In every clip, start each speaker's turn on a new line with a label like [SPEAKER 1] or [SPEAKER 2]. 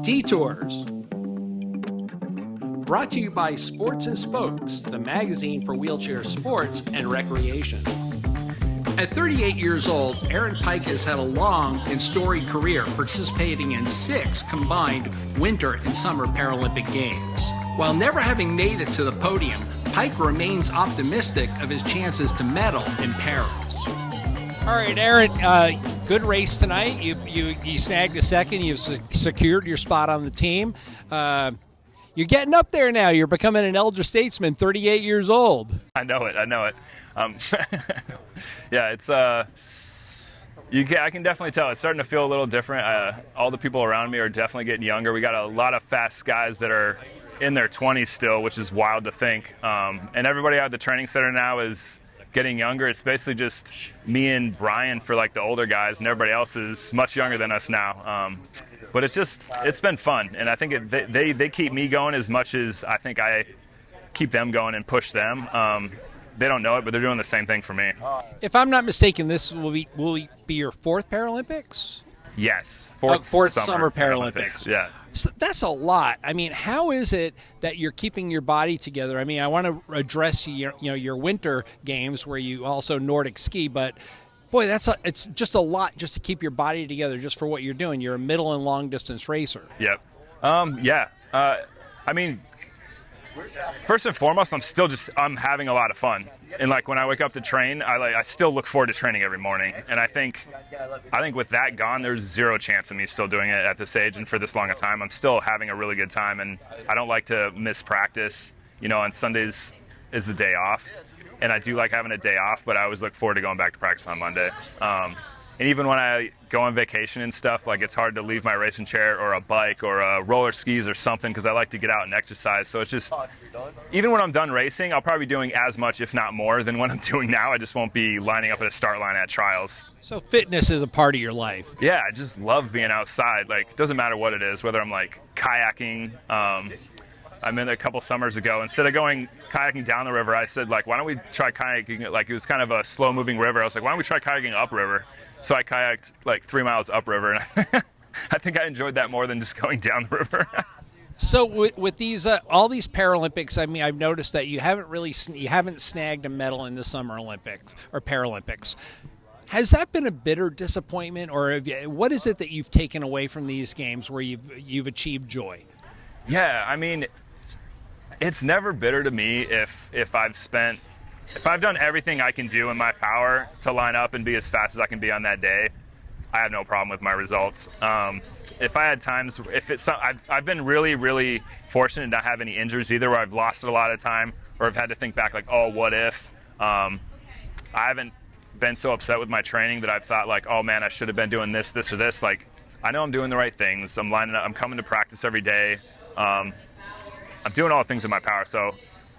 [SPEAKER 1] Detours. Brought to you by Sports and Spokes, the magazine for wheelchair sports and recreation. At 38 years old, Aaron Pike has had a long and storied career participating in 6 combined winter and summer Paralympic Games. While never having made it to the podium, Pike remains optimistic of his chances to medal in Paris.
[SPEAKER 2] All right, Aaron, good race tonight. You snagged a second. You've secured your spot on the team. You're getting up there now. You're becoming an elder statesman, 38 years old.
[SPEAKER 3] I know it. Yeah, it's I can definitely tell it's starting to feel a little different. All the people around me are definitely getting younger. We got a lot of fast guys that are in their 20s still, which is wild to think. And everybody out at the training center now is getting younger. It's basically just me and Brian for like the older guys, and everybody else is much younger than us now. But it's been fun, and I think they keep me going as much as I think I keep them going and push them. They don't know it, but they're doing the same thing for me.
[SPEAKER 2] If I'm not mistaken, this will be your 4th Paralympics?
[SPEAKER 3] Yes,
[SPEAKER 2] fourth summer Paralympics.
[SPEAKER 3] Yeah.
[SPEAKER 2] So that's a lot. I mean, how is it that you're keeping your body together? I mean, I want to address your winter games where you also Nordic ski, but boy, it's just a lot just to keep your body together just for what you're doing. You're a middle and long distance racer.
[SPEAKER 3] Yep. Yeah. I mean, first and foremost, I'm having a lot of fun. And like when I wake up to train, I still look forward to training every morning. And I think with that gone, there's zero chance of me still doing it at this age and for this long a time. I'm still having a really good time, and I don't like to miss practice. On Sundays is the day off, and I do like having a day off, but I always look forward to going back to practice on Monday. And even when I go on vacation and stuff, like it's hard to leave my racing chair or a bike or roller skis or something because I like to get out and exercise. So it's just, even when I'm done racing, I'll probably be doing as much, if not more, than what I'm doing now. I just won't be lining up at a start line at trials.
[SPEAKER 2] So fitness is a part of your life.
[SPEAKER 3] Yeah, I just love being outside. Like, it doesn't matter what it is, whether I'm like kayaking. I met a couple summers ago. Instead of going kayaking down the river, I said, like, why don't we try kayaking? Like, it was kind of a slow-moving river. I was like, why don't we try kayaking upriver? So I kayaked like 3 miles upriver, and I think I enjoyed that more than just going down the river.
[SPEAKER 2] So with these all these Paralympics, I mean, I've noticed that you haven't snagged a medal in the Summer Olympics or Paralympics. Has that been a bitter disappointment, or what is it that you've taken away from these games where you've achieved joy?
[SPEAKER 3] Yeah, I mean, it's never bitter to me if I've done everything I can do in my power to line up and be as fast as I can be on that day. I have no problem with my results. If I had times, I've been really, really fortunate to not have any injuries either, where I've lost it a lot of time, or I've had to think back like, oh, what if? I haven't been so upset with my training that I've thought like, oh man, I should have been doing this or this. Like, I know I'm doing the right things. I'm lining up. I'm coming to practice every day. I'm doing all the things in my power. So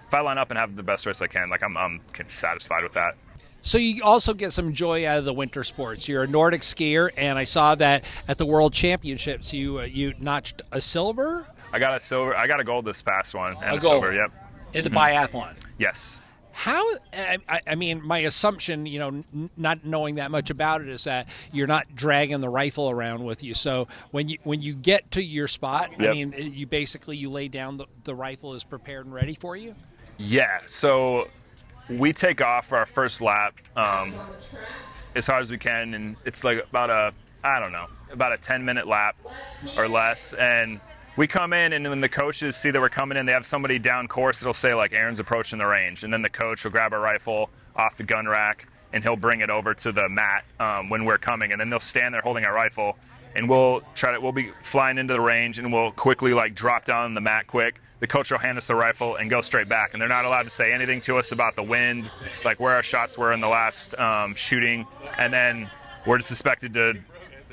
[SPEAKER 3] if I line up and have the best race I can, like I'm satisfied with that.
[SPEAKER 2] So you also get some joy out of the winter sports. You're a Nordic skier, and I saw that at the World Championships you notched a silver.
[SPEAKER 3] I got a silver. I got a gold this past one, and a
[SPEAKER 2] gold.
[SPEAKER 3] Silver. Yep.
[SPEAKER 2] In the biathlon.
[SPEAKER 3] Yes.
[SPEAKER 2] How? I mean, my assumption, not knowing that much about it, is that you're not dragging the rifle around with you. So when you get to your spot,
[SPEAKER 3] yep.
[SPEAKER 2] I mean, you lay down the rifle is prepared and ready for you.
[SPEAKER 3] Yeah. So we take off for our first lap as hard as we can, and it's like about a 10-minute lap or less, and we come in, and when the coaches see that we're coming in, they have somebody down course that'll say, like, Aaron's approaching the range. And then the coach will grab a rifle off the gun rack, and he'll bring it over to the mat when we're coming. And then they'll stand there holding our rifle, and we'll be flying into the range, and we'll quickly, like, drop down on the mat quick. The coach will hand us the rifle and go straight back. And they're not allowed to say anything to us about the wind, like where our shots were in the last shooting. And then we're just expected to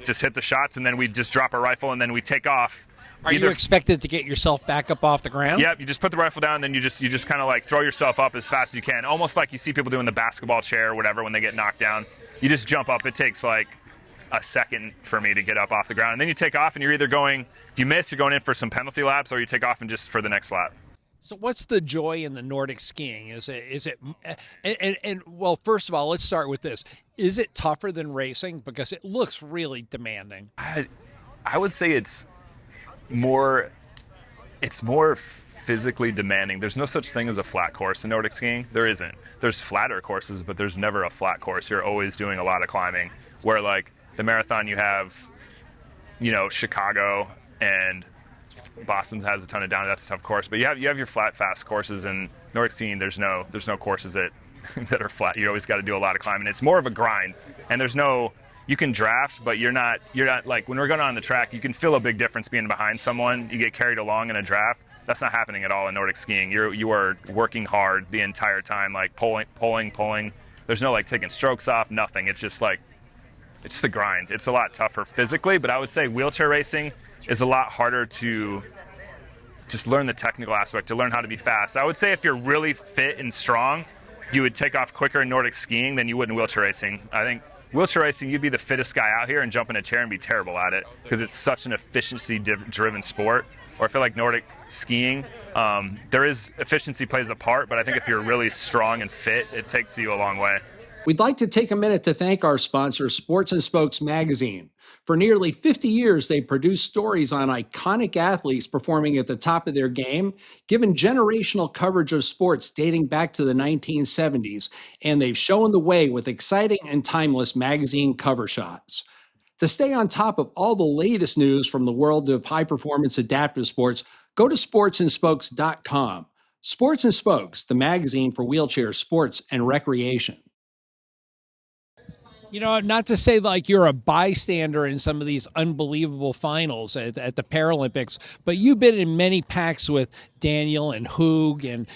[SPEAKER 3] just hit the shots, and then we just drop our rifle, and then we take off.
[SPEAKER 2] Are you expected to get yourself back up off the ground?
[SPEAKER 3] Yep, you just put the rifle down, and then you just kind of like throw yourself up as fast as you can, almost like you see people doing the basketball chair or whatever when they get knocked down. You just jump up. It takes like a second for me to get up off the ground, and then you take off, and you're either going, if you miss, you're going in for some penalty laps, or you take off and just for the next lap.
[SPEAKER 2] So what's the joy in the Nordic skiing? Is it well, first of all, let's start with this. Is it tougher than racing? Because it looks really demanding.
[SPEAKER 3] I would say it's it's more physically demanding. There's no such thing as a flat course in Nordic skiing. There isn't. There's flatter courses, but there's never a flat course. You're always doing a lot of climbing. Where like the marathon, you have, Chicago and Boston has a ton of down. That's a tough course. But you have your flat, fast courses. And Nordic skiing, there's no courses that are flat. You always got to do a lot of climbing. It's more of a grind. And you can draft, but you're not like, when we're going on the track, you can feel a big difference being behind someone. You get carried along in a draft. That's not happening at all in Nordic skiing. You are working hard the entire time, like pulling. There's no like taking strokes off, nothing. It's just a grind. It's a lot tougher physically, but I would say wheelchair racing is a lot harder to just learn the technical aspect, to learn how to be fast. I would say if you're really fit and strong, you would take off quicker in Nordic skiing than you would in wheelchair racing. I think wheelchair racing, you'd be the fittest guy out here and jump in a chair and be terrible at it because it's such an efficiency-driven sport. Or I feel like Nordic skiing, there is efficiency plays a part, but I think if you're really strong and fit, it takes you a long way.
[SPEAKER 1] We'd like to take a minute to thank our sponsor, Sports and Spokes magazine. For nearly 50 years, they've produced stories on iconic athletes performing at the top of their game, given generational coverage of sports dating back to the 1970s, and they've shown the way with exciting and timeless magazine cover shots. To stay on top of all the latest news from the world of high-performance adaptive sports, go to sportsandspokes.com. Sports and Spokes, the magazine for wheelchair sports and recreation.
[SPEAKER 2] Not to say like you're a bystander in some of these unbelievable finals at the Paralympics, but you've been in many packs with Daniel and Hoog and,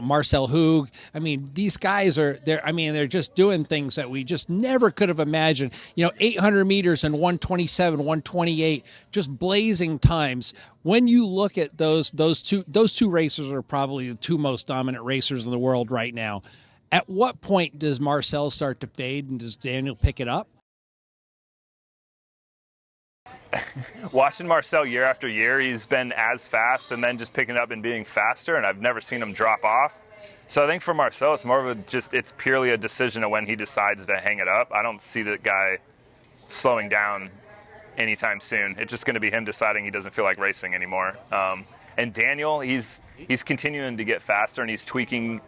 [SPEAKER 2] Marcel Hoog. I mean, these guys they're just doing things that we just never could have imagined. 800 meters and 127, 128, just blazing times. When you look at those two racers are probably the two most dominant racers in the world right now. At what point does Marcel start to fade and does Daniel pick it up?
[SPEAKER 3] Watching Marcel year after year, he's been as fast and then just picking it up and being faster, and I've never seen him drop off. So I think for Marcel, it's more of it's purely a decision of when he decides to hang it up. I don't see that guy slowing down anytime soon. It's just going to be him deciding he doesn't feel like racing anymore. And Daniel, he's continuing to get faster and he's tweaking.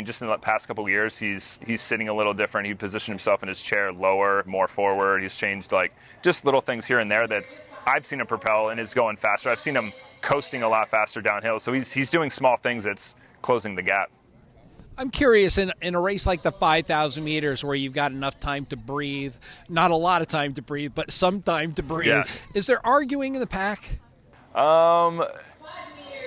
[SPEAKER 3] Just in the past couple of years, he's sitting a little different. He positioned himself in his chair lower, more forward. He's changed just little things here and there I've seen him propel and is going faster. I've seen him coasting a lot faster downhill. So he's doing small things that's closing the gap.
[SPEAKER 2] I'm curious, in a race like the 5,000 meters where you've got enough time to breathe, not a lot of time to breathe, but some time to breathe, yeah. Is there arguing in the pack?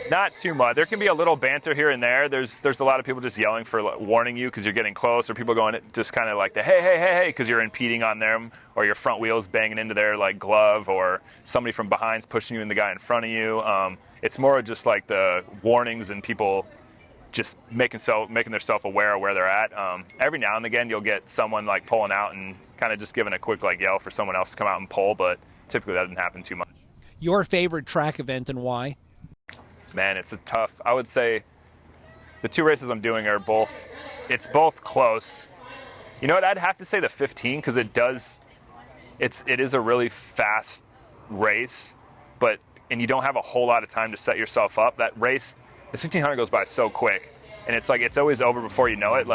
[SPEAKER 3] Not too much. There can be a little banter here and there. There's a lot of people just yelling for warning you because you're getting close, or people going just kind of like the hey because you're impeding on them, or your front wheels banging into their glove, or somebody from behind's pushing you and the guy in front of you. It's more just like the warnings and people just making themselves aware of where they're at. Every now and again you'll get someone pulling out and kind of just giving a quick yell for someone else to come out and pull, but typically that doesn't happen too much.
[SPEAKER 2] Your favorite track event and why?
[SPEAKER 3] Man, it's I would say the two races I'm doing are both close. You know what, I'd have to say the 15 because it is a really fast race, and you don't have a whole lot of time to set yourself up. That race, the 1500 goes by so quick, and it's always over before you know it.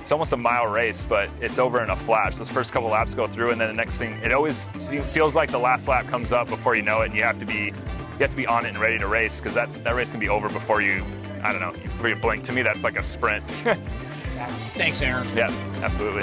[SPEAKER 3] It's almost a mile race, but it's over in a flash. Those first couple laps go through, and then the next thing, it always feels like the last lap comes up before you know it, and you have to be on it and ready to race because that race can be over before you blink. To me, that's like a sprint.
[SPEAKER 2] Thanks, Aaron.
[SPEAKER 3] Yeah, absolutely.